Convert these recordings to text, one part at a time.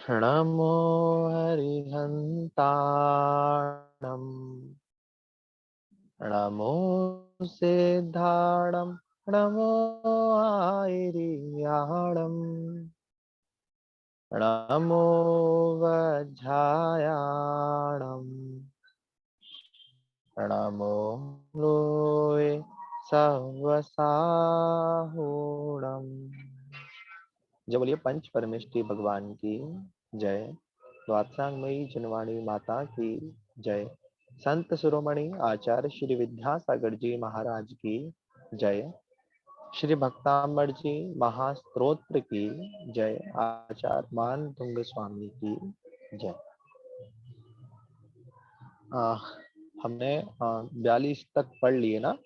नमो हरिहन्ताणम् नमो सिद्धाणम् नमो आयर्याणम् नमो वज्रायाणम् नमो लोये सवसाहूणम्। जय बोलिए पंच परमेष्टि भगवान की जय। द्वादशांगमयी जनवाणी माता की जय। संत शिरोमणि आचार्य श्री विद्यासागर जी महाराज की जय। श्री भक्तांबर जी महास्त्रोत्र की जय। आचार्य मान तुंग स्वामी की जय। हमने 42 तक पढ़ लिए ना।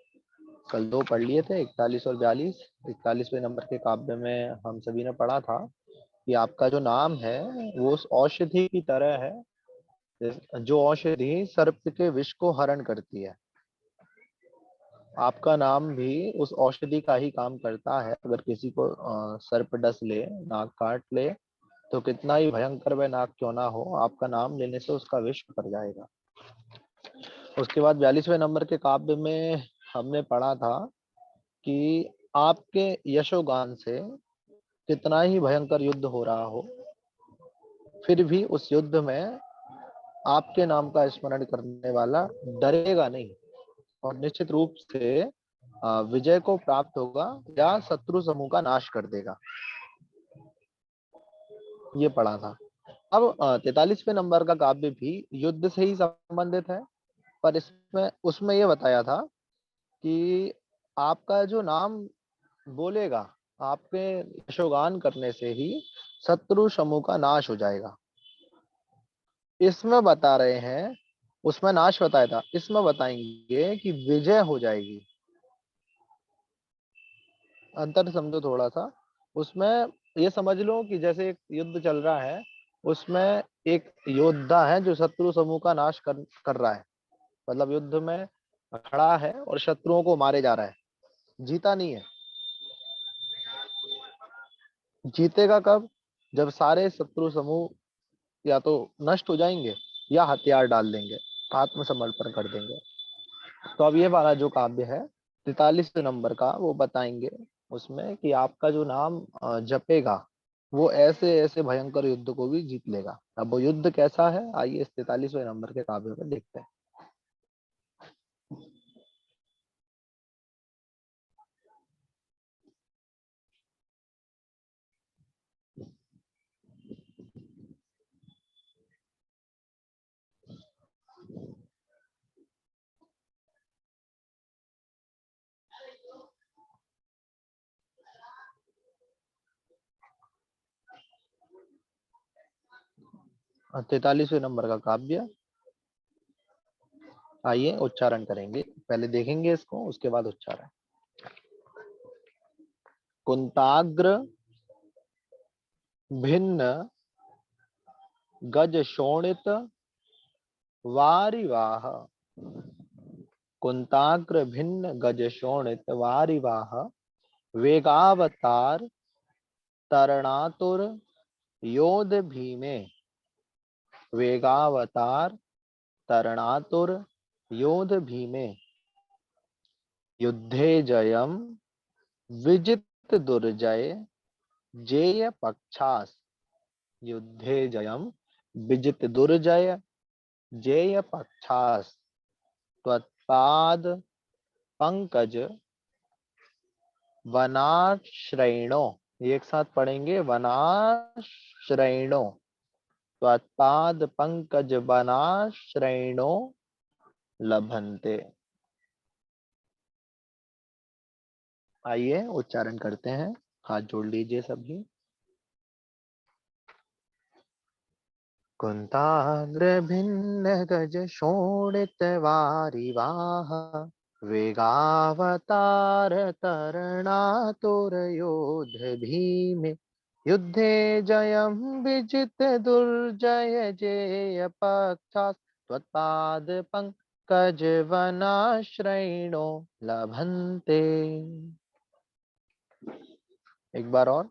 कल 2 पढ़ लिए थे, 41 और 42। 41वें नंबर के काव्य में हम सभी ने पढ़ा था कि आपका जो नाम है वो उस औषधि की तरह है जो औषधि सर्प के विष को हरण करती है। आपका नाम भी उस औषधि का ही काम करता है। अगर किसी को सर्प डस ले, नाक काट ले, तो कितना ही भयंकर वह नाक क्यों ना हो, आपका नाम लेने से उसका विष उतर जाएगा। उसके बाद 42वें नंबर के काव्य में हमने पढ़ा था कि आपके यशोगान से कितना ही भयंकर युद्ध हो रहा हो, फिर भी उस युद्ध में आपके नाम का स्मरण करने वाला डरेगा नहीं और निश्चित रूप से विजय को प्राप्त होगा या शत्रु समूह का नाश कर देगा। ये पढ़ा था। अब 43वें नंबर का काव्य भी युद्ध से ही संबंधित है, पर इसमें उसमें ये बताया था कि आपका जो नाम बोलेगा, आपके यशोगान करने से ही शत्रु समूह का नाश हो जाएगा। इसमें बता रहे हैं, उसमें नाश बताया था, इसमें बताएंगे कि विजय हो जाएगी। अंतर समझो थोड़ा सा। उसमें ये समझ लो कि जैसे एक युद्ध चल रहा है, उसमें एक योद्धा है जो शत्रु समूह का नाश कर रहा है। मतलब युद्ध में खड़ा है और शत्रुओं को मारे जा रहा है, जीता नहीं है। जीतेगा कब? जब सारे शत्रु समूह या तो नष्ट हो जाएंगे या हथियार डाल देंगे, आत्मसमर्पण कर देंगे। तो अब ये वाला जो काव्य है 43 नंबर का, वो बताएंगे उसमें कि आपका जो नाम जपेगा वो ऐसे ऐसे भयंकर युद्ध को भी जीत लेगा। अब वो युद्ध कैसा है, आइए इस 43वें नंबर के काव्य में देखते हैं। 43वें नंबर का काव्य, आइए उच्चारण करेंगे। पहले देखेंगे इसको, उसके बाद उच्चारण। कुंताग्र भिन्न गज शोणित वारिवाह। कुंताग्र भिन्न गज शोणित वारिवाह। वेगावतार तरणातुर योध भीमे। वेगावतार तरणातुर योध भीमे। युद्धे जयम विजित दुर्जय जेय पक्षास। युद्धे जयम विजित दुर्जय जेय पक्षास। त्वत्पाद पंकज वनाश्रयणो। एक साथ पढ़ेंगे, वनाश्रयणो। त्वत्पाद पंकज वनाश्रयणो लभन्ते। आइए उच्चारण करते हैं, हाथ जोड़ लीजिए सभी। कुंताग्र भिन्न गज शोणित वारिवाह। वेगावतार तरणातुरयोध भीमे। युद्धे जयं विजित दुर्जय जेय पक्षास्। त्वत्पाद पंकज वनाश्रयणो लभन्ते। एक बार और।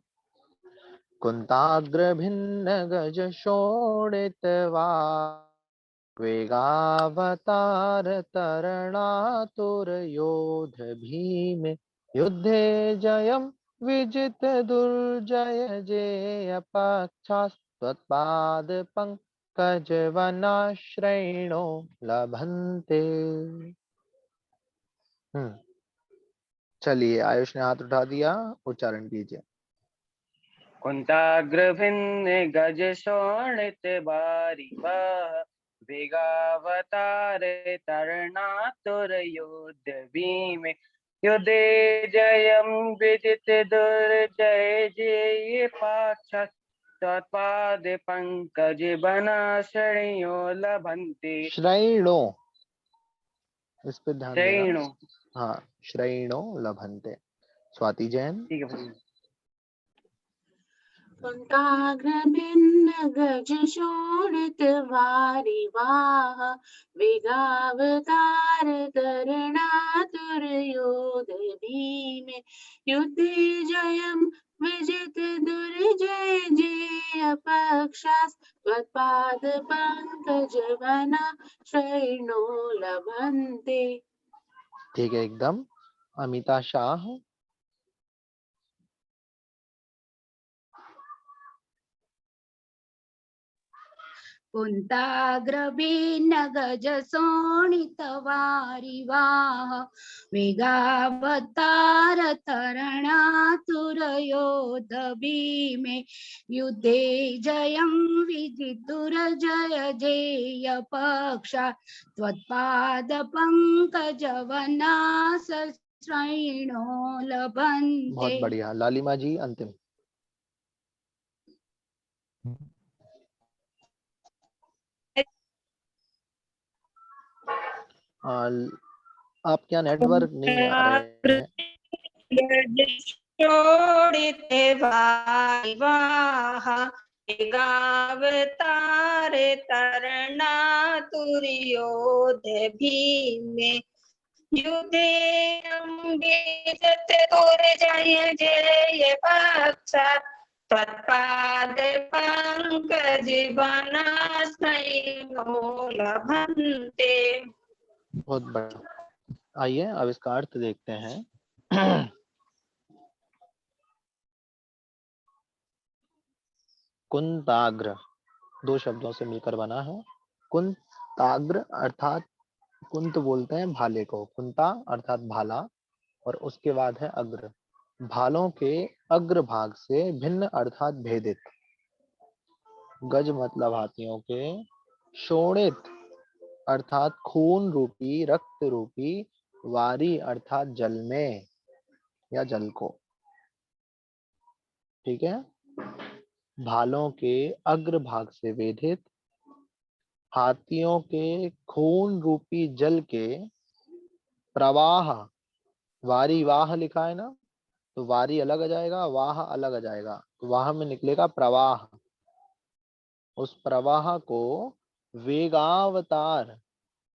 कुंताग्र भिन्न गज शोणित वेगावतार तरणातुर योध भीम युद्धे जयम विजित दुर्जय जेय पक्षास्त्वत्पाद पंकज वनाश्रयणो लभन्ते। चलिए, आयुष ने हाथ उठा दिया, उच्चारण कीजिए। कुंताग्रभिन्न गज शोणित बारिवाह वेगावतारे तरणातुर योध भीम युद्धे जयम विदित दुर्जय जेय पाक्षात्पाद पंकज बनाश्रयो लभन्ते। श्रयणो, इस पे ध्यान देना। श्रयणो, हाँ, श्रयणो लभन्ते। स्वाति जैन। ठीक है भैया। कुंताग्रभिन्न गज शोणित वारिवाह वेगावतार तरणातुर योध भीम युद्धे जयम विजित दुर्जय जेय पक्षास्त्वत्पाद पंकज वनाश्रयणो लभन्ते। ठीक है, एकदम। अमिता शाह। कुंताग्रभिन्न गज शोणित वारिवाह वेगावतार तरणातुर योध भीमे युद्धे जयं विजितुर्जय जेय पक्षा त्वत्पाद पंकज वनाश्रयणो लभन्ते। बहुत बढ़िया। लालिमा जी अंतिम। आप क्या नेटवर्क नहीं आ रहे हैं? छोड़ते वारिवाह वेगावतारे तरना तुर्योध भीमे युद्धे अम्बिजत दुर्जय जय पक्षात् त्वत्पाद पंकज वनाश्रयणो लभन्ते। बहुत बढ़िया। आइए अब इसका अर्थ देखते हैं। कुंताग्र दो शब्दों से मिलकर बना है। कुंताग्र अर्थात कुंत बोलते हैं भाले को, कुंता अर्थात भाला, और उसके बाद है अग्र, भालों के अग्र भाग से भिन्न अर्थात भेदित। गज मतलब हाथियों के, शोणित अर्थात खून रूपी, रक्त रूपी, वारी अर्थात जल में या जल को। ठीक है। भालों के अग्र भाग से वेधित, हाथियों के खून रूपी जल के प्रवाह, वारी वाह लिखा है ना, तो वारी अलग आ जाएगा, वाह अलग आ जाएगा, तो वाह में निकलेगा प्रवाह। उस प्रवाह को वेगावतार,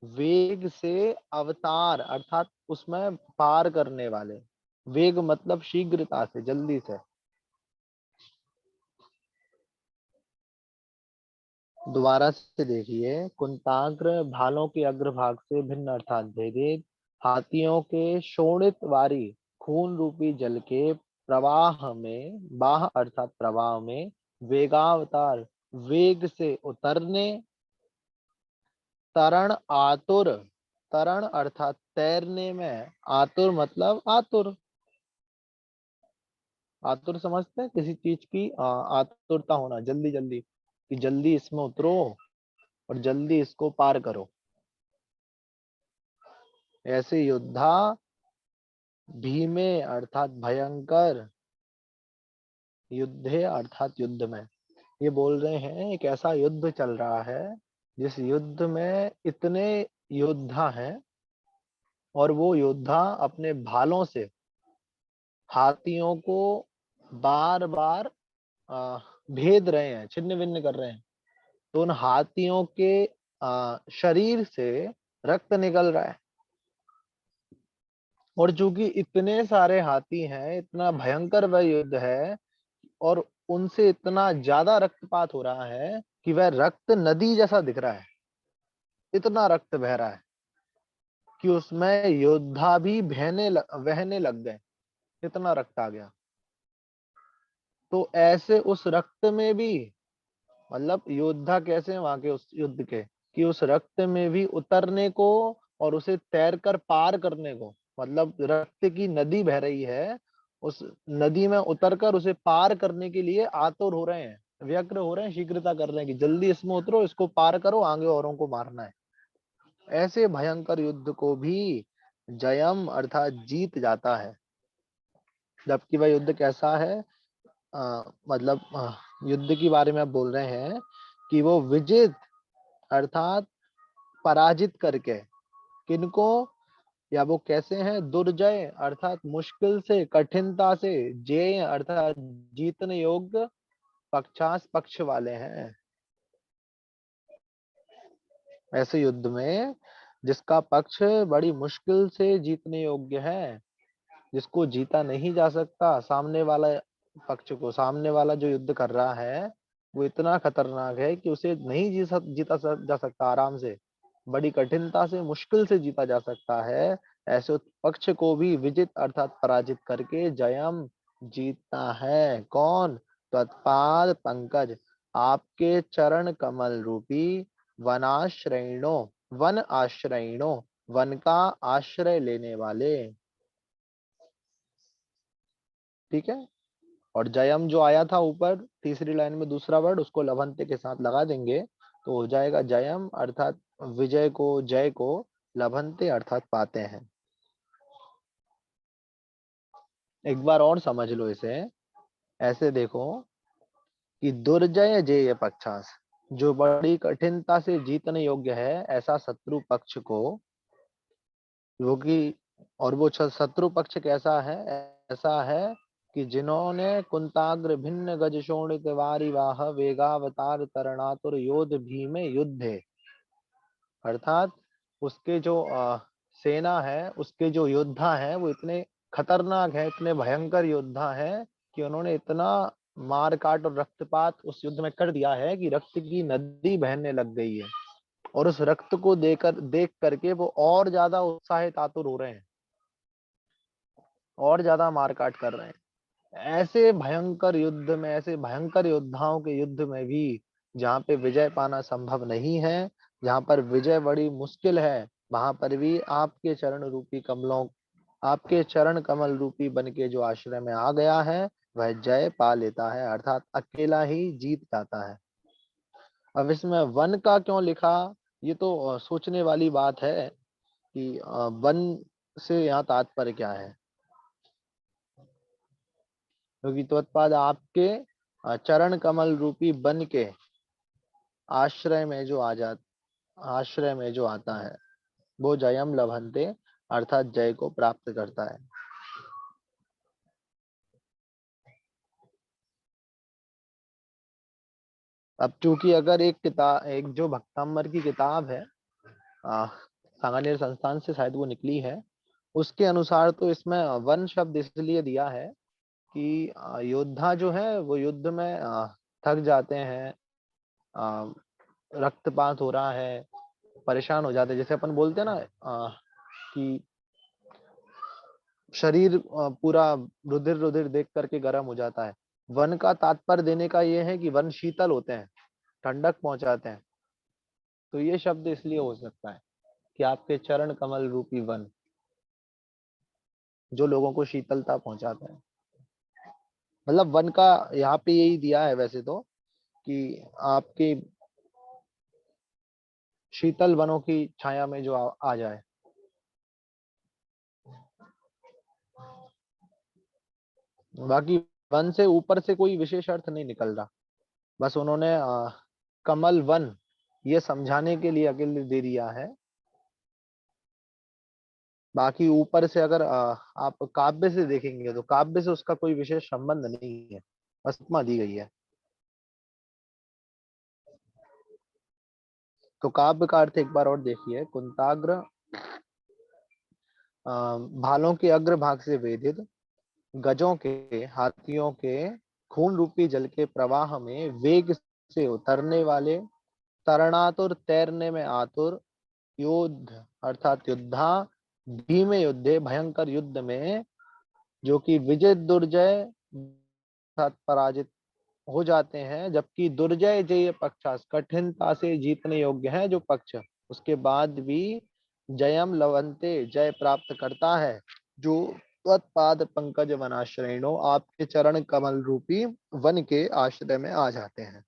वेग से अवतार अर्थात उसमें पार करने वाले, वेग मतलब शीघ्रता से, जल्दी से। दोबारा से देखिए, कुंताग्र भालों के अग्रभाग से भिन्न अर्थात भेदित, हाथियों के शोणित वारी खून रूपी जल के प्रवाह में, बाह अर्थात प्रवाह में, वेगावतार वेग से उतरने, तरण आतुर, तरण अर्थात तैरने में, आतुर मतलब आतुर, आतुर समझते हैं किसी चीज की आतुरता होना, जल्दी जल्दी, कि जल्दी इसमें उतरो और जल्दी इसको पार करो। ऐसे योद्धा भीमे अर्थात भयंकर, युद्धे अर्थात युद्ध में। ये बोल रहे हैं एक ऐसा युद्ध चल रहा है जिस युद्ध में इतने योद्धा हैं और वो योद्धा अपने भालों से हाथियों को बार बार भेद रहे हैं, छिन्न भिन्न कर रहे हैं। तो उन हाथियों के शरीर से रक्त निकल रहा है, और चूंकि इतने सारे हाथी हैं, इतना भयंकर वह युद्ध है, और उनसे इतना ज्यादा रक्तपात हो रहा है कि वह रक्त नदी जैसा दिख रहा है, इतना रक्त बह रहा है कि उसमें योद्धा भी बहने लग गए, इतना रक्त आ गया। तो ऐसे उस रक्त में भी, मतलब योद्धा कैसे हैं वहां के उस युद्ध के, कि उस रक्त में भी उतरने को और उसे तैर कर पार करने को, मतलब रक्त की नदी बह रही है, उस नदी में उतरकर उसे पार करने के लिए आतुर हो रहे हैं, व्यग्र हो रहे हैं, शीघ्रता कर रहे हैं कि जल्दी इसमें उतरो, इसको पार करो, आगे औरों को मारना है। ऐसे भयंकर युद्ध को भी जयम अर्थात जीत जाता है। जबकि वह युद्ध कैसा है, मतलब युद्ध के बारे में आप बोल रहे हैं कि वो विजित अर्थात पराजित करके, किनको, या वो कैसे हैं, दुर्जय अर्थात मुश्किल से, कठिनता से, जय अर्थात जीतने योग्य, पक्षास पक्ष वाले हैं। ऐसे युद्ध में जिसका पक्ष बड़ी मुश्किल से जीतने योग्य है, जिसको जीता नहीं जा सकता, सामने वाला पक्ष को, सामने वाला जो युद्ध कर रहा है वो इतना खतरनाक है कि उसे नहीं जा सकता आराम से, बड़ी कठिनता से, मुश्किल से जीता जा सकता है। ऐसे उस पक्ष को भी विजित अर्थात पराजित करके जयम जीतता है। कौन? तत्पाद पंकज, आपके चरण कमल रूपी वनाश्रयणों, वन आश्रयणों, वन का आश्रय लेने वाले। ठीक है। और जयम जो आया था ऊपर तीसरी लाइन में दूसरा वर्ड, उसको लभंते के साथ लगा देंगे तो हो जाएगा जयम अर्थात विजय को, जय को, लभंते अर्थात पाते हैं। एक बार और समझ लो इसे, ऐसे देखो कि दुर्जय जय पक्षास, जो बड़ी कठिनता से जीतने योग्य है ऐसा शत्रु पक्ष को, जो कि, और वो शत्रु पक्ष कैसा है, ऐसा है कि जिन्होंने कुंताग्र भिन्न गज शोणित वारिवाह वेगावतार तरणातुर योध भीमे युद्धे, अर्थात उसके जो सेना है, उसके जो योद्धा है वो इतने खतरनाक है, इतने भयंकर योद्धा है कि उन्होंने इतना मार काट और रक्तपात उस युद्ध में कर दिया है कि रक्त की नदी बहने लग गई है। और उस रक्त को देख करके वो और ज्यादा उत्साहित आतुर हो रहे हैं, और ज्यादा मारकाट कर रहे हैं। ऐसे भयंकर युद्ध में, ऐसे भयंकर योद्धाओं के युद्ध में भी जहाँ पे विजय पाना संभव नहीं है, जहाँ पर विजय बड़ी मुश्किल है, वहां पर भी आपके चरण रूपी कमलों, आपके चरण कमल रूपी बन के जो आश्रय में आ गया है वह जय पा लेता है, अर्थात अकेला ही जीत जाता है। अब इसमें वन का क्यों लिखा, ये तो सोचने वाली बात है कि वन से यहाँ तात्पर्य क्या है, क्योंकि त्वत्पाद आपके चरण कमल रूपी बन के आश्रय में जो आश्रय में जो आता है वो जयम लभंते अर्थात जय को प्राप्त करता है। अब चूंकि अगर एक जो भक्तांबर की किताब है, सांगानेर संस्थान से शायद वो निकली है, उसके अनुसार तो इसमें वन शब्द इसलिए दिया है कि योद्धा जो है वो युद्ध में थक जाते हैं, रक्तपात हो रहा है, परेशान हो जाते हैं, जैसे अपन बोलते हैं ना कि शरीर पूरा रुधिर रुधिर देख करके गर्म हो जाता है। वन का तात्पर्य देने का ये है कि वन शीतल होते हैं, ठंडक पहुंचाते हैं। तो ये शब्द इसलिए हो सकता है कि आपके चरण कमल रूपी वन जो लोगों को शीतलता पहुंचाता है। मतलब वन का यहाँ पे यही दिया है वैसे तो, कि आपके शीतल वनों की छाया में जो आ जाए। बाकी वन से ऊपर से कोई विशेष अर्थ नहीं निकल रहा, बस उन्होंने कमल वन ये समझाने के लिए अकेले दे दिया है। बाकी ऊपर से अगर आप काव्य से देखेंगे तो काव्य से उसका कोई विशेष संबंध नहीं है, बस उपमा दी गई है। तो काव्य का अर्थ एक बार और देखिए, कुंताग्र भालों के अग्र भाग से वेधित, गजों के, हाथियों के खून रूपी जल के प्रवाह में वेग से उतरने वाले, तरणातुर तैरने में आतुर, योद्ध अर्थात योद्धा, धीमे युद्धे भयंकर युद्ध में, जो कि विजय दुर्जय अर्थात पराजित हो जाते हैं, जबकि दुर्जय जय पक्षास कठिनता से जीतने योग्य है जो पक्ष उसके बाद भी जयम लवंते जय प्राप्त करता है, जो त्वत्पाद पंकज वनाश्रयणो आपके चरण कमल रूपी वन के आश्रय में आ जाते हैं।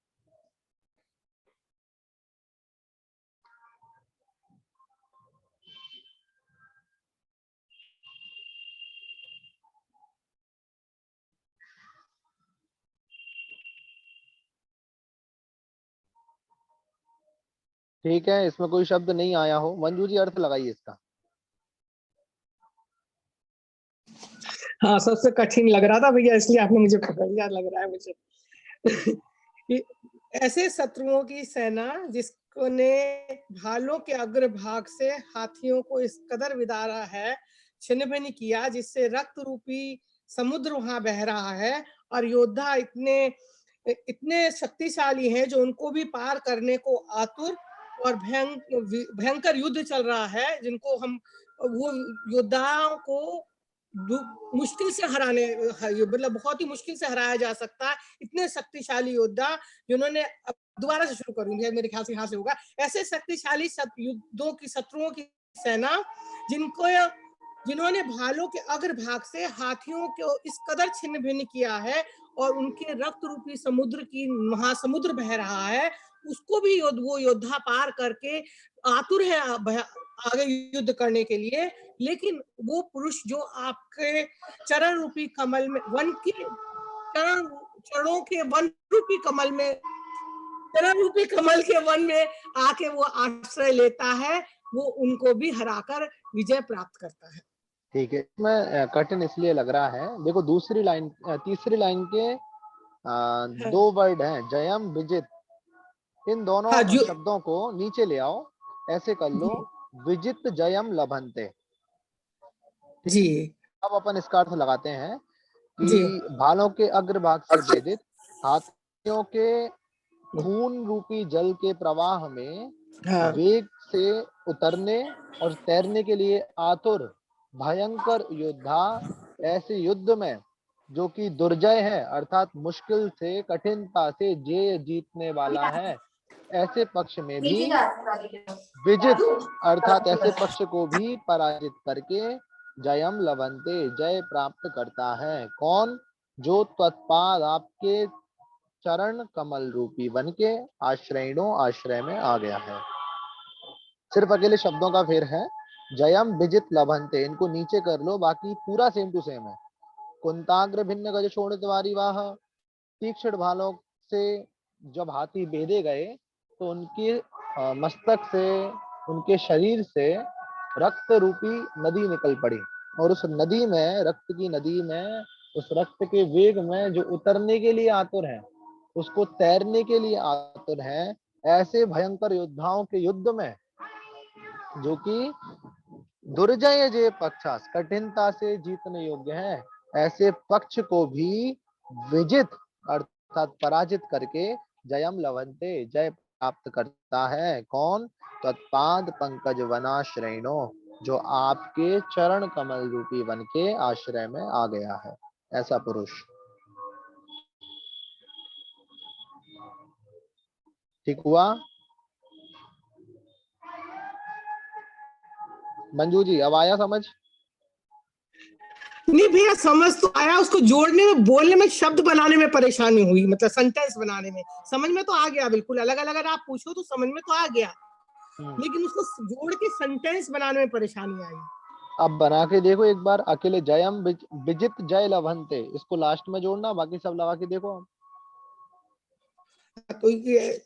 ठीक है, इसमें कोई शब्द नहीं आया हो, मंजू जी अर्थ लगाइए इसका। हाँ, सबसे कठिन लग रहा था भैया, इसलिए आपने मुझे पकड़ लिया, लग रहा है मुझे। कि ऐसे शत्रुओं की सेना जिसको ने भालों के अग्रभाग से हाथियों को इस कदर विदारा है, छिन्न भिन्न किया, जिससे रक्त रूपी समुद्र वहां बह रहा है, और योद्धा इतने शक्तिशाली हैं जो उनको भी पार करने को आतुर, और भयंकर युद्ध चल रहा है, जिनको हम वो योद्धाओं को मुश्किल से हराने, मतलब बहुत ही मुश्किल से हराया जा सकता है। इतने शक्तिशाली योद्धा जिन्होंने, अब दोबारा से शुरू करूंगी, मेरे ख्याल से यहाँ से होगा, ऐसे शक्तिशाली युद्धों की शत्रुओं की सेना जिन्होंने भालों के अग्रभाग से हाथियों को इस कदर छिन्न भिन्न किया है, और उनके रक्त रूपी समुद्र की महासमुद्र बह रहा है, उसको भी वो योद्धा पार करके आतुर है आगे युद्ध करने के लिए। लेकिन वो पुरुष जो आपके चरण रूपी कमल में, वन के चरणों के वन रूपी कमल में, चरण रूपी कमल के वन में आके वो आश्रय लेता है, वो उनको भी हराकर विजय प्राप्त करता है। ठीक है, इसमें कठिन इसलिए लग रहा है, देखो दूसरी लाइन, तीसरी लाइन के दो वर्ड हैं, जयम विजित, इन दोनों शब्दों को नीचे ले आओ, ऐसे कर लो, विजित जयम लभंते जी। अब अपन इसका अर्थ लगाते हैं कि भालों के अग्रभाग से भेदित, हाथियों के खून रूपी जल के प्रवाह में वेग से उतरने और तैरने के लिए आतुर भयंकर योद्धा, ऐसे युद्ध में जो कि दुर्जय है अर्थात मुश्किल से कठिनता से जय जीतने वाला है, ऐसे पक्ष में भी विजित अर्थात ऐसे पक्ष को भी पराजित करके जयम लवंते जय प्राप्त करता है। कौन? जो तत्पाद आपके चरण कमल रूपी वन के आश्रय में आ गया है। सिर्फ अकेले शब्दों का फेर है, जयम विजित लभंते, इनको नीचे कर लो, बाकी पूरा सेम टू सेम है। कुंताग्र भिन्न गज शोणित वारिवाह, तीक्ष्ण भालों से जब हाथी बेधे गए तो उनके मस्तक से, उनके शरीर से रक्त रूपी नदी निकल पड़ी, और उस नदी में, रक्त की नदी में, उस रक्त के वेग में जो उतरने के लिए आतुर है, उसको तैरने के लिए आतुर है, ऐसे भयंकर योद्धाओं के युद्ध में जो कि दुर्जय जय पक्षास कठिनता से जीतने योग्य है, ऐसे पक्ष को भी विजित अर्थात पराजित करके जयम लवंते जय प्राप्त करता है। कौन? तत्पाद पंकज वनाश्रयणो, जो आपके चरण कमल रूपी वन के आश्रय में आ गया है, ऐसा पुरुष। ठीक हुआ मंजू जी? अब आया समझ? नहीं भैया, समझ तो आया, उसको जोड़ने में, बोलने में, शब्द बनाने में परेशानी हुई, मतलब सेंटेंस बनाने में। समझ में तो आ गया बिल्कुल, अलग अलग अगर आप पूछो तो समझ में तो आ गया, लेकिन उसको जोड़ के सेंटेंस बनाने में परेशानी आई। अब बना के देखो एक बार, अकेले जयम विजित जय लभंते, इसको लास्ट में जोड़ना, बाकी सब लगा के देखो। तो ये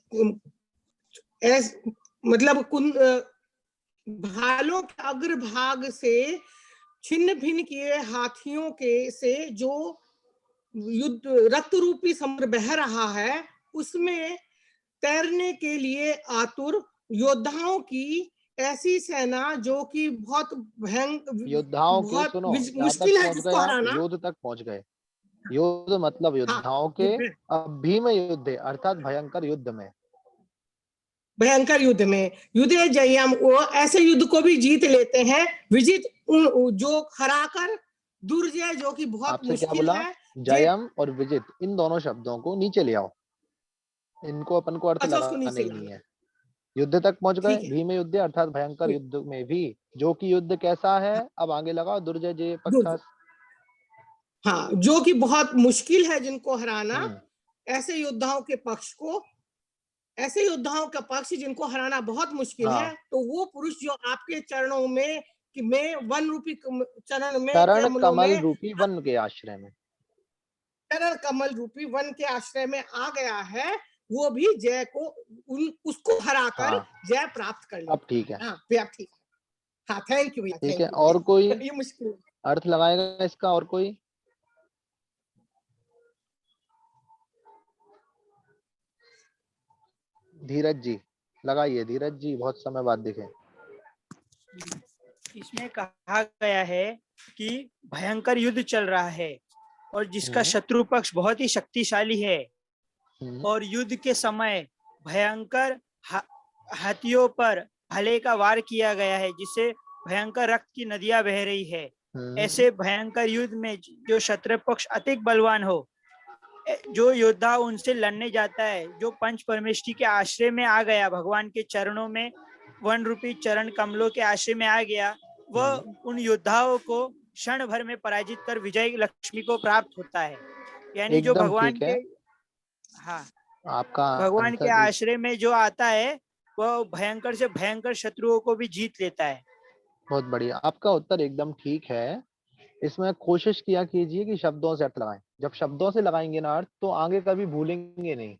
मतलब भालों के अग्रभाग से छिन्न भिन्न किए हाथियों के से जो युद्ध रक्त रूपी समुद्र बह रहा है, उसमें तैरने के लिए आतुर योद्धाओं की ऐसी सेना जो कि बहुत भयंकर योद्धाओं के, सुनो, मुश्किल है जिसको हराना, योद्ध तक पहुंच गए। युद्ध मतलब हाँ योद्धाओं के, युद्ध, अब भीम युद्ध अर्थात भयंकर युद्ध में। भयंकर युद्ध में युद्धे जयम, वो ऐसे युद्ध को भी जीत लेते हैं। विजित जो हराकर, दुर्जय जो कि बहुत आपसे क्या मुश्किल बोला? है। जय, जयम और विजित, इन दोनों शब्दों को नीचे ले आओ, इनको अपन को अर्थ अच्छा उसको नीचे लगाने ही लाना, नहीं है। युद्ध तक पहुंच गए, ठीक है। भीम युद्ध अर्थात भयंकर युद्ध में भी, जो कि युद्ध कैसा है, हाँ, अब आगे लगाओ, दुर्जय जय दुर्जय, पक्षास। हाँ जो कि बहुत मुश्किल है जिनको हराना, हम्म, ऐसे योद्धाओं के पक्ष को, ऐसे योद्धाओं का पक्ष जिनको हराना बहुत मुश्किल है, हाँ। तो वो पुरुष जो आपके चरणों में, कि मैं वन रूपी चरण में, चरण कमलों कमल में, रूपी वन के आश्रय में। चरण कमल रूपी वन के आश्रय में आ गया है, वो भी जय को, उसको हराकर हाँ जय प्राप्त कर अब लेता ठीक है। है। हाँ भैया ठीक है, हाँ थैंक यू भैया, ठीक थैंक है, यू और कोई भैया। ये मुश्किल है। अर्थ लगाएगा इसका? और कोई? धीरज जी लगाइए, धीरज जी बहुत समय बाद दिखे। इसमें कहा गया है कि भयंकर युद्ध चल रहा है और जिसका हम्म, शत्रु पक्ष बहुत ही शक्तिशाली है, हम्म, और युद्ध के समय भयंकर हाथियों पर भले का वार किया गया है, जिससे भयंकर रक्त की नदियां बह रही है। ऐसे भयंकर युद्ध में जो शत्रु पक्ष अतिक बलवान हो, जो योद्धा उनसे लड़ने जाता है, जो पंच परमेष्ठी के आश्रय में आ गया, भगवान के चरणों में, वन रूपी चरण कमलों के आश्रय में आ गया, वह उन योद्धाओं को क्षण भर में पराजित कर विजय लक्ष्मी को प्राप्त होता है। यानी जो एकदम भगवान ठीक है। के, हाँ, आपका भगवान के आंसर आश्रय में जो आता है वह भयंकर से भयंकर शत्रुओं को भी जीत लेता है। बहुत बढ़िया, आपका उत्तर एकदम ठीक है। इसमें कोशिश किया कीजिए कि शब्दों से अर्थ लगाएं। जब शब्दों से लगाएंगे ना अर्थ, तो आगे कभी भूलेंगे नहीं।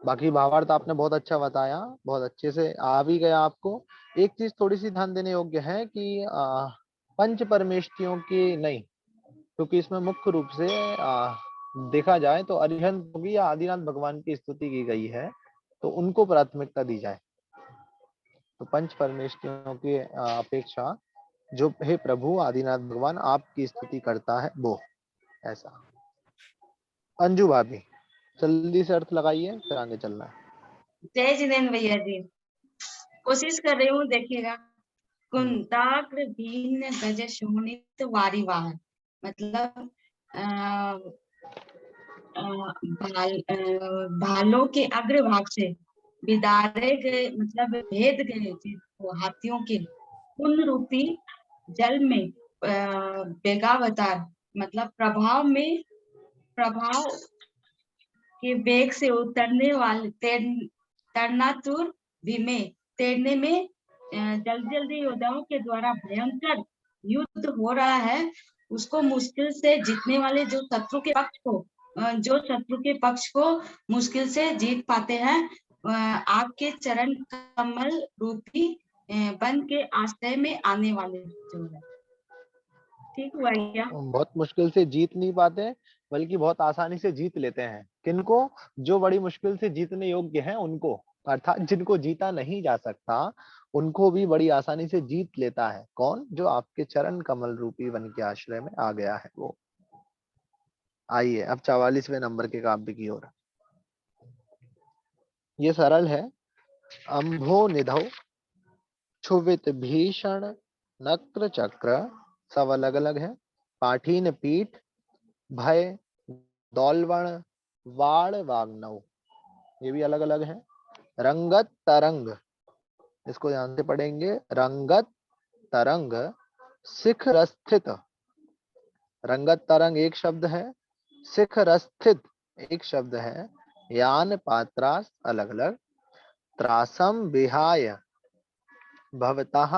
बाकी भावार्थ आपने बहुत अच्छा बताया, बहुत अच्छे से आ भी गया आपको। एक चीज थोड़ी सी ध्यान देने योग्य है कि पंच परमेष्ठियों की नहीं, क्योंकि इसमें मुख्य रूप से देखा जाए तो अरिहंत योगी या आदिनाथ भगवान की स्तुति की गई है, तो उनको प्राथमिकता दी जाए। तो पंच परमेष्ठियों की अपेक्षा जो हे प्रभु आदिनाथ भगवान आपकी स्तुति करता है वो, ऐसा। अंजू भाभी जल्दी से अर्थ लगाइए, फिर आगे चलना है। जय जिनेन्द्र भैया जी, कोशिश कर रही हूँ, देखिएगा। कुंताग्र भीन गज शोणित वारिवाहन, मतलब भालों के अग्रभाग से बिदारे गए, मतलब भेद गए थे वो हाथियों के पुण्य रूपी जल में, बेगावतार, मतलब प्रभाव के वेग से उतरने वाले तरनातुर भीमे, तैरने में जल्दी जल्दी योद्धाओं के द्वारा भयंकर युद्ध हो रहा है, उसको मुश्किल से जीतने वाले जो शत्रु के पक्ष को मुश्किल से जीत पाते हैं, आपके चरण कमल रूपी वन के आश्रय में आने वाले जो है। ठीक हुआ क्या? बहुत मुश्किल से जीत नहीं पाते, बल्कि बहुत आसानी से जीत लेते हैं। किनको? जो बड़ी मुश्किल से जीतने योग्य हैं उनको, अर्थात जिनको जीता नहीं जा सकता उनको भी बड़ी आसानी से जीत लेता है। कौन? जो आपके चरण कमल रूपी वन के आश्रय में आ गया है वो। आइए अब 44वें नंबर के काव्य की ओर। ये सरल है। अंभो निधौ क्षुवित भीषण नक्र चक्र, सब अलग अलग है। पाठीन पीठ भय दौलवण वाण वाग्नव, ये भी अलग अलग है। रंगत तरंग, इसको ध्यान से पढ़ेंगे। रंगत तरंग शिखर स्थित, रंगत तरंग एक शब्द है, शिखर स्थित एक शब्द है। यान पात्रास अलग अलग। त्रासम विहाय भवतः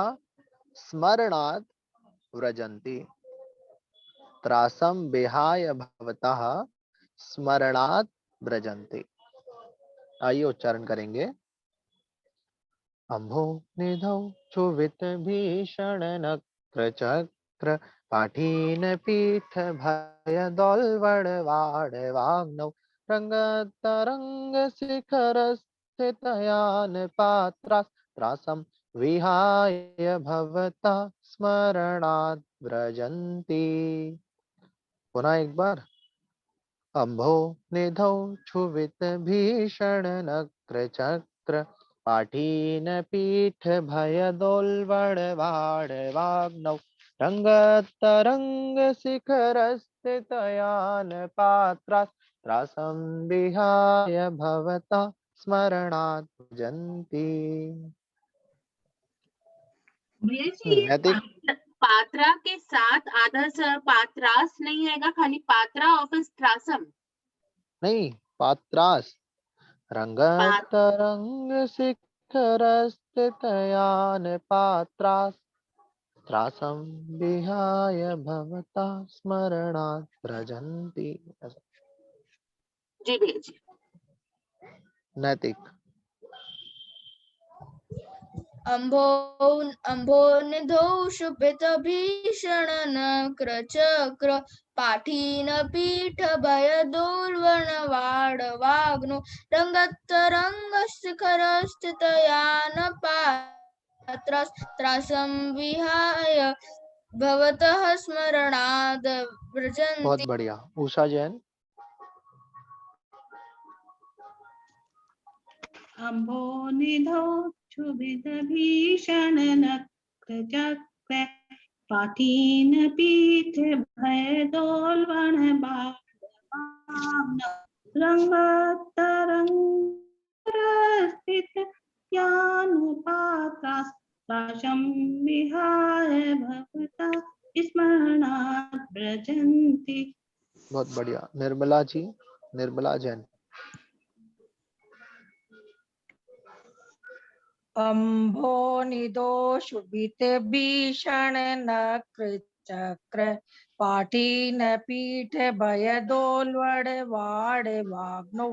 स्मरणात् व्रजन्ति, त्रासम विहाय भवतः स्मरणात् व्रजन्ति। आइए उच्चारण करेंगे। अम्भो निधौ क्षुवित भीषण नक्र चक्र, पाठीन पीठ भय दौलवण वाड वाग्नौ, रंग तरंग शिखर स्थित यान पात्रास, त्रासम विहाय भवता स्मरणात् व्रजन्ति। पुनः एक बार। अम्भो निधौ क्षुभित भीषण नक्र चक्र पाठीन पीठ भय दोल्वण वाग्नौ रंगतरंग शिखर स्थितयान पात्रा त्रासं विहाय भवता स्मरणात् भजन्ति। भैया जी ये नैतिक पात्रा के साथ आधा पात्रास नहीं आएगा, खाली पात्रा और फिर त्रासम। नहीं, पात्रास। रंगतरंग शिखर स्थितयान पात्रास त्रासं विहाय भवता स्मरणात् भजन्ति। जी भैया जी। नैतिक। अम्भोनिधौ शुभित भीषण नक्र चक्र पाठीन पीठ भय दोल्वण वाग्नो रंगतरंग शिखर स्थितयान पात्रास त्रासं विहाय भवतः स्मरणाद व्रजन्ति। बहुत बढ़िया। उषा जैन। अम्भोनिधौ क्षुभित भीषण नक्र चक्र पाठीन पीठ भय दोल्वण रंगतरंग स्थित यान पात्रास त्रासं विहाय भवता स्मरणात् भजन्ति। बहुत बढ़िया। निर्मला जी, निर्मला जैन। अम्भोनिधौ शुभित भीषण नक्र चक्र पाठीन पीठ भय दोल्वण वाग्नो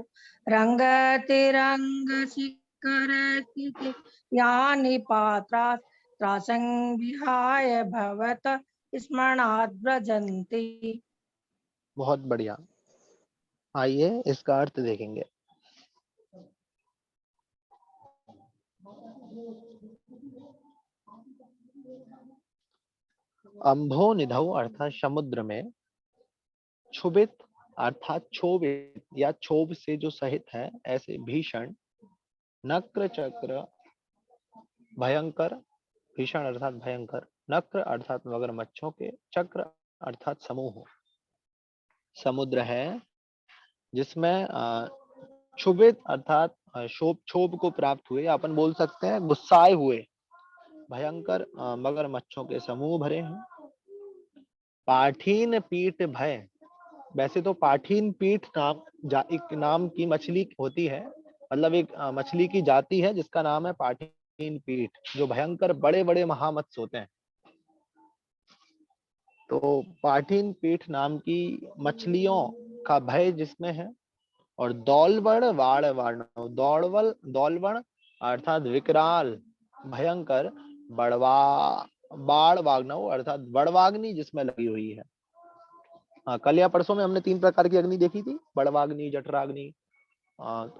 रंगतिरंग शिखर स्थित यानि पात्रा त्रासं विहाय भवत स्मरणात् भजन्ति। बहुत बढ़िया। आइए इसका अर्थ देखेंगे। अम्भो निधौ अर्थात समुद्र में, क्षुभित अर्थात क्षोभित या क्षोभ से जो सहित है ऐसे भीषण, नक्र चक्र भयंकर, भीषण अर्थात भयंकर, नक्र अर्थात मगरमच्छों के, चक्र अर्थात समूह समुद्र है जिसमें क्षुभित अर्थात क्षोभ को प्राप्त हुए, अपन बोल सकते हैं गुस्साए हुए भयंकर मगरमच्छों के समूह भरे हैं। पाठीन पीठ भय, वैसे तो पाठीन पीठ एक नाम की मछली होती है, मतलब एक मछली की जाति है जिसका नाम है पाठीन पीठ, जो भयंकर बड़े बड़े महामत्स्य होते हैं। तो पाठीन पीठ नाम की मछलियों का भय जिसमें है। और दौलवण दौलवण अर्थात विकराल भयंकर, बाण वाग्नव अर्थात बड़वाग्नि जिसमें लगी हुई है। हाँ, कल या परसों में हमने 3 प्रकार की अग्नि देखी थी, बड़वाग्नि, जठराग्नि।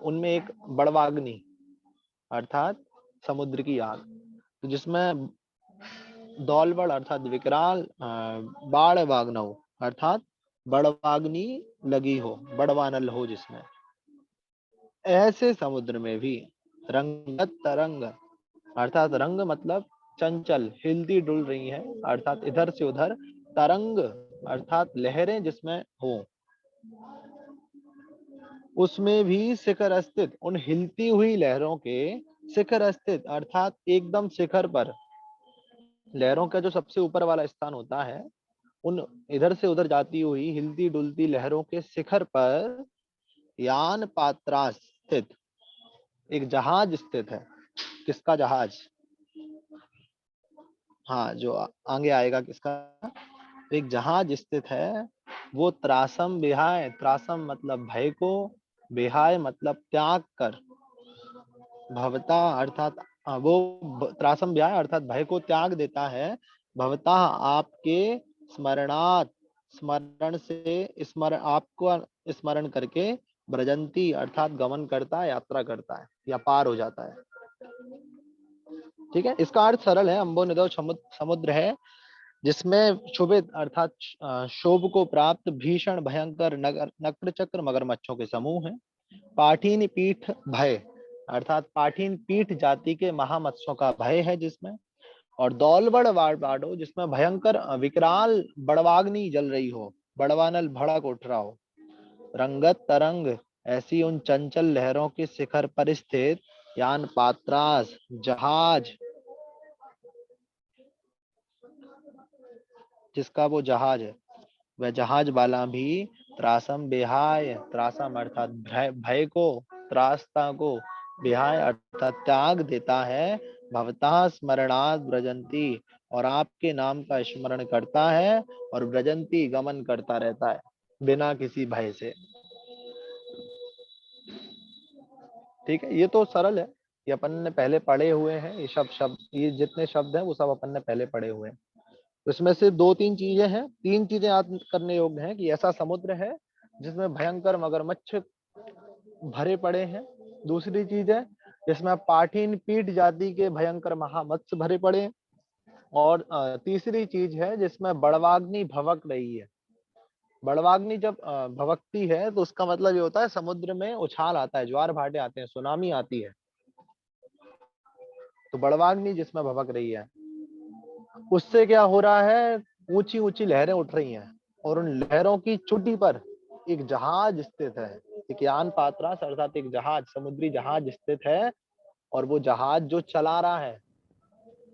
उनमें एक बड़वाग्नि अर्थात समुद्र की आग, तो जिसमें दौलवड़ अर्थात विकराल, बाण वाग्नव अर्थात बड़वाग्नि लगी हो, बड़वानल हो जिसमें, ऐसे समुद्र में भी रंगत तरंग अर्थात रंग मतलब चंचल, हिलती डुल रही है अर्थात इधर से उधर, तरंग अर्थात लहरें जिसमें हो, उसमें भी शिखर स्थित, उन हिलती हुई लहरों के शिखर स्थित अर्थात एकदम शिखर पर, लहरों का जो सबसे ऊपर वाला स्थान होता है, उन इधर से उधर जाती हुई हिलती डुलती लहरों के शिखर पर यान पात्रास स्थित एक जहाज स्थित है। किसका जहाज? हाँ, जो आगे आएगा किसका, एक जहाज स्थित है, वो त्रासम विहाय, त्रासम मतलब भय को, विहाय मतलब त्याग कर, भवता अर्थात वो त्रासम विहाय अर्थात भय को त्याग देता है, भवता आपके, स्मरणात् स्मरण से, आपको स्मरण करके, ब्रजंती अर्थात गमन करता है, यात्रा करता है या पार हो जाता है। ठीक है, इसका अर्थ सरल है। अम्बो निधौ समुद्र है जिसमें क्षुभित अर्थात शोभ को प्राप्त भीषण भयंकर नक्र चक्र मगरमच्छों के समूह हैं। पाठीन पीठ भय अर्थात पाठीन पीठ जाति के महामत्स्यों का भय है जिसमें, और दौलबड़ वाड़ो जिसमें भयंकर विकराल बड़वाग्नि जल रही हो, बड़वानल भड़क उठ रहा हो। रंगत तरंग ऐसी उन चंचल लहरों के शिखर पर स्थित यान पात्रास जहाज, जिसका वो जहाज है, वह जहाज वाला भी त्रासम बेहाय, त्रासम अर्थात भय को, त्रासता को, बेहाय अर्थात त्याग देता है, भवतः स्मरणात् ब्रजंती और आपके नाम का स्मरण करता है, और ब्रजंती गमन करता रहता है बिना किसी भय से। ठीक है, ये तो सरल है, ये अपन ने पहले पढ़े हुए हैं, ये शब्द ये जितने शब्द हैं वो सब अपन ने पहले पढ़े हुए हैं। इसमें से 2-3 चीजें हैं, 3 चीजें याद करने योग्य हैं कि ऐसा समुद्र है जिसमें भयंकर मगरमच्छ भरे पड़े हैं। दूसरी चीज है जिसमें पाठीन पीठ जाति के भयंकर महामत्स्य भरे पड़े हैं। और तीसरी चीज है जिसमें बड़वाग्नि भवक रही है। बड़वाग्नि जब भवकती है तो उसका मतलब ये होता है समुद्र में उछाल आता है, ज्वार भाटे आते हैं, सुनामी आती है। तो बड़वाग्नि जिसमें भवक रही है उससे क्या हो रहा है, ऊंची ऊंची लहरें उठ रही हैं, और उन लहरों की चोटी पर एक जहाज स्थित है, एक यान पात्रास अर्थात एक जहाज, समुद्री जहाज स्थित है। और वो जहाज जो चला रहा है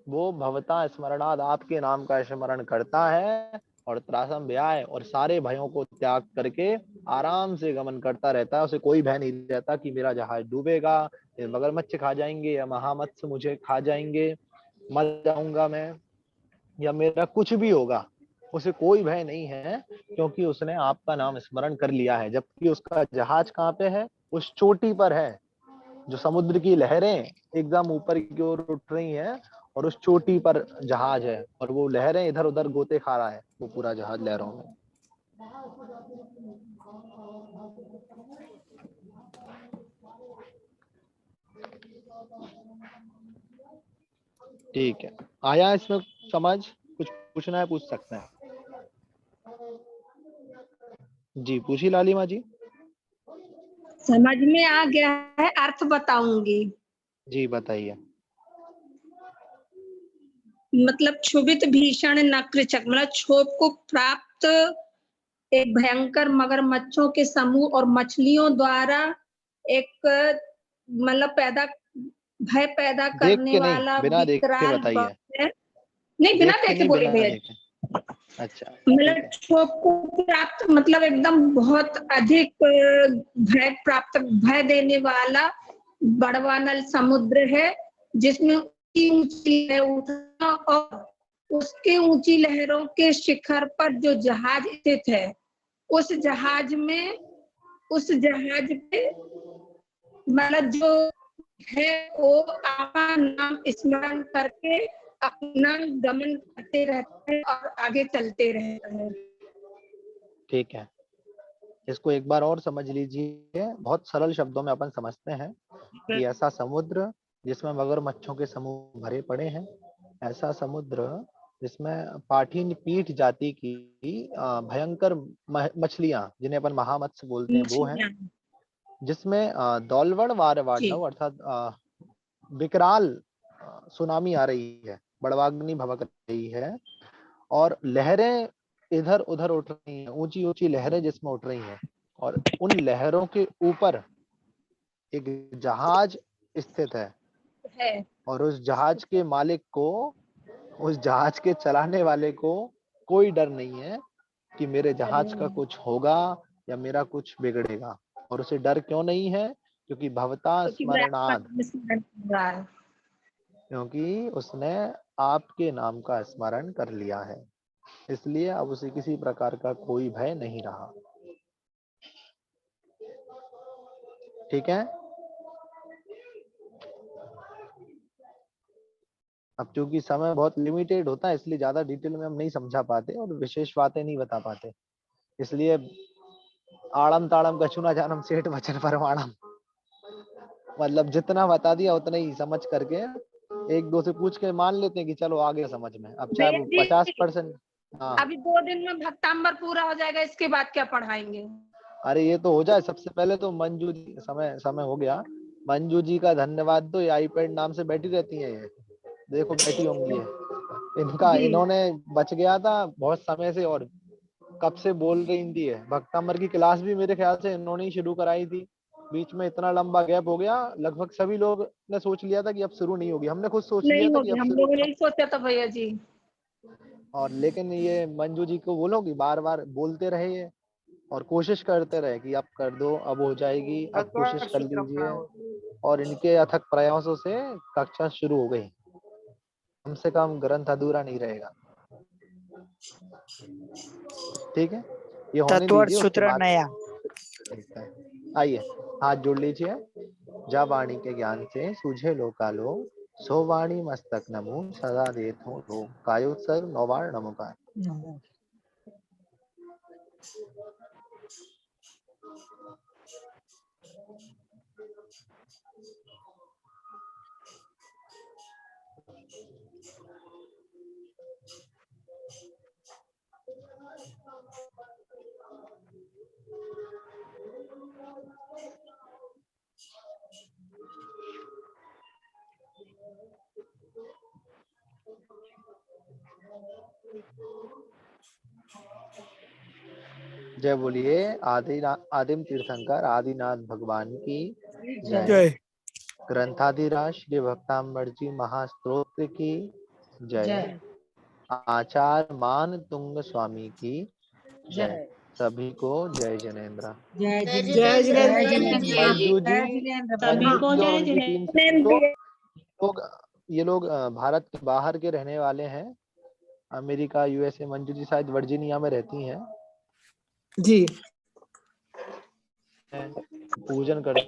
वो भवता स्मरणाद आपके नाम का स्मरण करता है, और त्रासम ब्याय और सारे भयों को त्याग करके आराम से गमन करता रहता है। उसे कोई भय नहीं रहता कि मेरा जहाज डूबेगा, मगरमच्छ खा जाएंगे या महामत्स्य मुझे खा जाएंगे, मर जाऊंगा मैं, या मेरा कुछ भी होगा। उसे कोई भय नहीं है क्योंकि उसने आपका नाम स्मरण कर लिया है। जबकि उसका जहाज कहाँ पे है, उस चोटी पर है, जो समुद्र की लहरें एकदम ऊपर की ओर उठ रही हैं, और उस चोटी पर जहाज है, और वो लहरें इधर उधर गोते खा रहा है, वो पूरा जहाज लहरों में। ठीक है, आया इसमें समझ? कुछ पूछना है पूछ सकते हैं। जी पूछिए लालिमा जी। समझ में आ गया है, अर्थ बताऊंगी। जी बताइए। मतलब क्षुभित भीषण नक्र चक्र, मतलब क्षोभ को प्राप्त एक भयंकर मगरमच्छों के समूह और मछलियों द्वारा एक मतलब भय पैदा करने वाला बिना देख के विकराल बताइए। नहीं बिना देखे बोले भैया। अच्छा, मतलब क्षोभ को प्राप्त मतलब एकदम बहुत अधिक भय देने वाला बड़वानल समुद्र है, जिसमें ऊंची उठना, और उसके ऊंची लहरों के शिखर पर जो जहाज स्थित है, उस जहाज पे मतलब जो है वो आपका नाम स्मरण करके अपना गमन करते रहते हैं और आगे चलते रहते हैं। ठीक है, इसको एक बार और समझ लीजिए, बहुत सरल शब्दों में अपन समझते हैं कि ऐसा समुद्र जिसमें मगरमच्छों के समूह भरे पड़े हैं, ऐसा समुद्र जिसमें पाठीन पीठ जाति की भयंकर मछलियां, जिन्हें अपन महामत्स्य बोलते हैं, वो हैं, जिसमें दौलवड़ वाड़व अर्थात विकराल सुनामी आ रही है, बड़वाग्नि भवक रही है, और लहरें इधर उधर उठ रही हैं, ऊंची ऊंची लहरें जिसमें उठ रही हैं, और उन लहरों के ऊपर एक जहाज स्थित है, और उस जहाज के मालिक को, उस जहाज के चलाने वाले को कोई डर नहीं है कि मेरे जहाज का कुछ होगा या मेरा कुछ बिगड़ेगा। और उसे डर क्यों नहीं है? क्योंकि भवता स्मरणाद, क्योंकि उसने आपके नाम का स्मरण कर लिया है, इसलिए अब उसे किसी प्रकार का कोई भय नहीं रहा। ठीक है, अब चूंकि समय बहुत लिमिटेड होता है इसलिए ज्यादा डिटेल में हम नहीं समझा पाते और विशेष बातें नहीं बता पाते, इसलिए आड़म ताड़म कछु ना जानम सेठ वचन परमाणम, मतलब जितना बता दिया उतना ही समझ करके एक दो से पूछ के मान लेते हैं कि चलो आ गया समझ में। अब चाहे वो जी, 50%। हाँ अभी 2 दिन में भक्तांबर पूरा हो जाएगा, इसके बाद क्या पढ़ाएंगे? अरे ये तो हो जाए। सबसे पहले तो मंजू जी, समय समय हो गया। मंजू जी का धन्यवाद दो। ये आईपैड नाम से बैठी रहती है, ये देखो बैठी होंगी ये। इनका जी। इन्होंने बच गया था बहुत समय से, और कब से बोल रही थी। भक्तांबर की क्लास भी मेरे ख्याल से इन्होंने ही शुरू कराई थी। बीच में इतना लंबा गैप हो गया, लगभग सभी लोग ने सोच लिया था कि अब शुरू नहीं होगी। हमने खुद सोच लिया नहीं था कि होगी, अब हम शुरू लोगों ने नहीं यही सोचा था भैया जी। और लेकिन ये मंजू जी को बोलो कि बार बार बोलते रहे ये, और कोशिश करते रहे कि अब कर दो, अब हो जाएगी, अब कोशिश कर लीजिए। और इनके अथक प्रयासों से कक्षा शुरू हो गई। कम से कम ग्रंथ अधूरा नहीं रहेगा। ठीक है, ये होने तत्व और दीजिए, उसके सूत्र बाद नया। आइए हाथ जोड़ लीजिए। जा वाणी के ज्ञान से सूझे लोकालो, सो वाणी मस्तक नमो सदा देत हो लोग। कायोत्सर्ग नौबार नमोकार। जय बोलिए आदिम तीर्थंकर आदिनाथ भगवान की जय। जय। ग्रंथाधिराज श्री भक्तांबर जी महास्तोत्र की जय। आचार्य मान तुंग स्वामी की जय। सभी को जय जिनेन्द्र। जय जय जिनेन्द्र जिनेन्द्र जी। मंजू जी, सभी मंजू को जी और जय उनकी टीम से जिनेन्द्र। लोग, ये लोग भारत के बाहर के रहने वाले हैं। America, USA. मंजू जी शायद वर्जीनिया में रहती हैं। जी। पूजन करते हैं।